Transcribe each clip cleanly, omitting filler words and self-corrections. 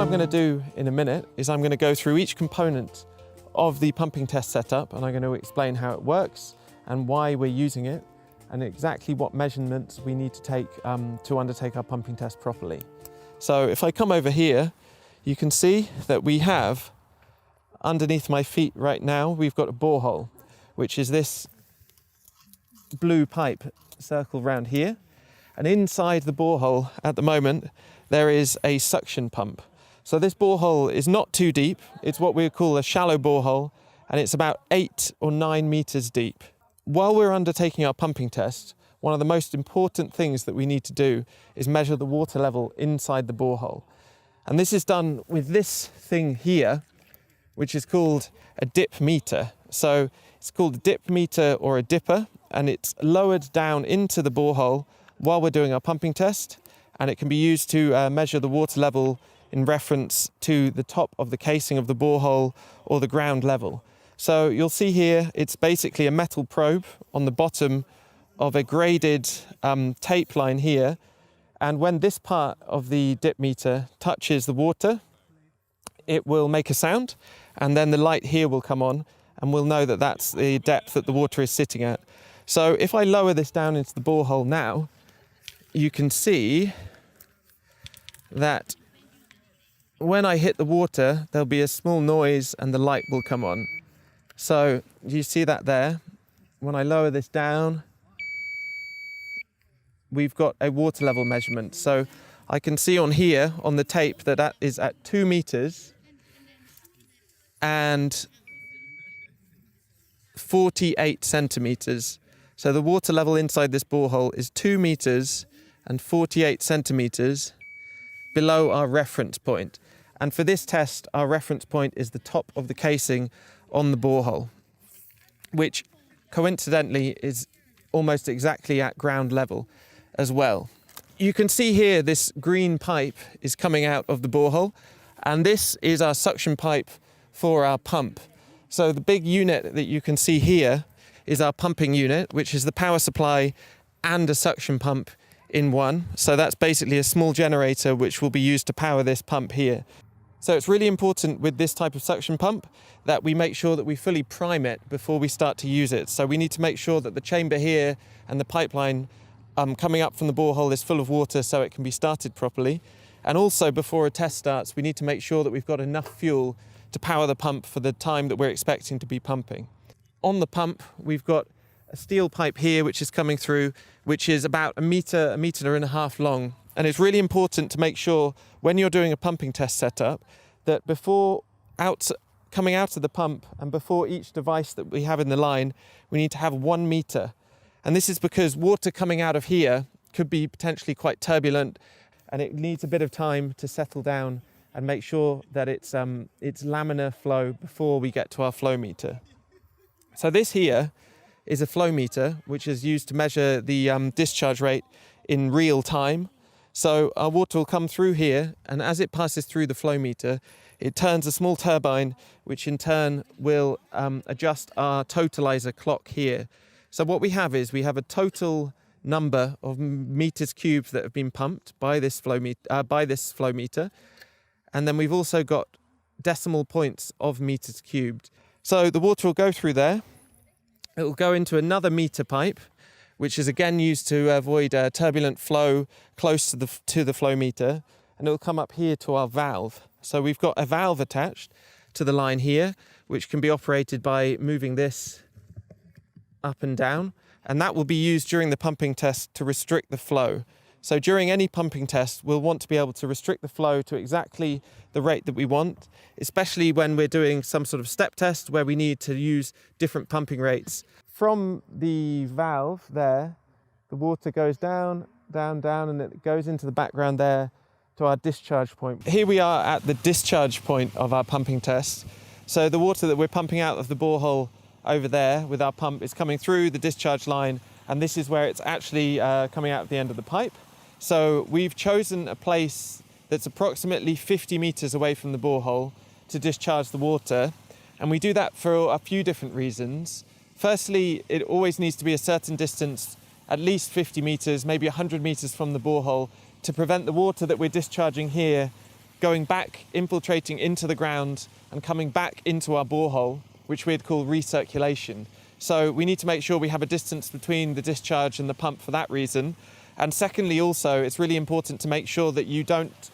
I'm going to do in a minute is I'm going to go through each component of the pumping test setup, and I'm going to explain how it works and why we're using it and exactly what measurements we need to take to undertake our pumping test properly. So if I come over here, you can see that we have underneath my feet right now, we've got a borehole, which is this blue pipe circled around here. And inside the borehole at the moment, there is a suction pump. So this borehole is not too deep. It's what we call a shallow borehole, and it's about 8 or 9 meters deep. While we're undertaking our pumping test, one of the most important things that we need to do is measure the water level inside the borehole. And this is done with this thing here, which is called a dip meter. So it's called a dip meter or a dipper, and it's lowered down into the borehole while we're doing our pumping test, and it can be used to measure the water level in reference to the top of the casing of the borehole or the ground level. So you'll see here, it's basically a metal probe on the bottom of a graded tape line here. And when this part of the dip meter touches the water, it will make a sound, and then the light here will come on, and we'll know that that's the depth that the water is sitting at. So if I lower this down into the borehole now, you can see that when I hit the water, there'll be a small noise and the light will come on. So you see that there? When I lower this down, we've got a water level measurement. So I can see on here, on the tape, that that is at 2 meters and 48 centimeters. So the water level inside this borehole is 2 meters and 48 centimeters below our reference point. And for this test, our reference point is the top of the casing on the borehole, which coincidentally is almost exactly at ground level as well. You can see here this green pipe is coming out of the borehole, and this is our suction pipe for our pump. So the big unit that you can see here is our pumping unit, which is the power supply and a suction pump in one. So that's basically a small generator which will be used to power this pump here. So it's really important with this type of suction pump that we make sure that we fully prime it before we start to use it. So we need to make sure that the chamber here and the pipeline coming up from the borehole is full of water so it can be started properly. And also before a test starts, we need to make sure that we've got enough fuel to power the pump for the time that we're expecting to be pumping. On the pump, we've got a steel pipe here which is coming through, which is about a meter and a half long. And it's really important to make sure when you're doing a pumping test setup that coming out of the pump and before each device that we have in the line, we need to have 1 meter. And this is because water coming out of here could be potentially quite turbulent, and it needs a bit of time to settle down and make sure that it's laminar flow before we get to our flow meter. So this here is a flow meter, which is used to measure the discharge rate in real time. So our water will come through here, and as it passes through the flow meter, it turns a small turbine, which in turn will adjust our totalizer clock here. So what we have is we have a total number of meters cubed that have been pumped by this flow meter, and then we've also got decimal points of meters cubed. So the water will go through there. It will go into another meter pipe, which is again used to avoid turbulent flow close to the flow meter, and it will come up here to our valve. So we've got a valve attached to the line here, which can be operated by moving this up and down, and that will be used during the pumping test to restrict the flow. So during any pumping test, we'll want to be able to restrict the flow to exactly the rate that we want, especially when we're doing some sort of step test where we need to use different pumping rates. From the valve there, the water goes down, down, down, and it goes into the background there to our discharge point. Here we are at the discharge point of our pumping test. So the water that we're pumping out of the borehole over there with our pump is coming through the discharge line, and this is where it's actually coming out at the end of the pipe. So we've chosen a place that's approximately 50 meters away from the borehole to discharge the water, and we do that for a few different reasons. Firstly, it always needs to be a certain distance, at least 50 meters, maybe 100 meters from the borehole, to prevent the water that we're discharging here going back, infiltrating into the ground and coming back into our borehole, which we'd call recirculation. So we need to make sure we have a distance between the discharge and the pump for that reason. And secondly, also, it's really important to make sure that you don't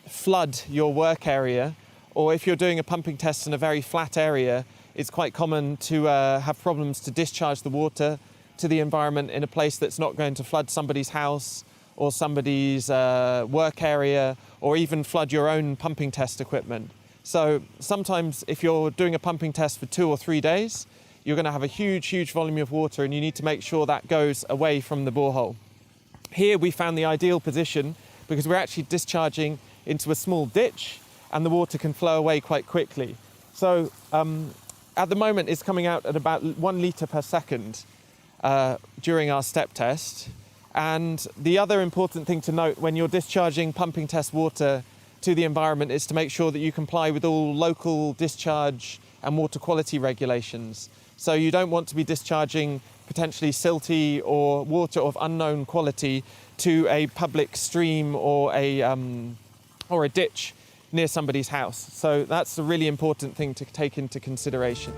flood your work area, or if you're doing a pumping test in a very flat area, it's quite common to have problems to discharge the water to the environment in a place that's not going to flood somebody's house or somebody's work area, or even flood your own pumping test equipment. So sometimes if you're doing a pumping test for 2 or 3 days, you're going to have a huge volume of water, and you need to make sure that goes away from the borehole. Here we found the ideal position because we're actually discharging into a small ditch and the water can flow away quite quickly. So at the moment it's coming out at about 1 litre per second during our step test. And the other important thing to note when you're discharging pumping test water to the environment is to make sure that you comply with all local discharge and water quality regulations. So you don't want to be discharging potentially silty or water of unknown quality to a public stream or a ditch near somebody's house. So that's a really important thing to take into consideration.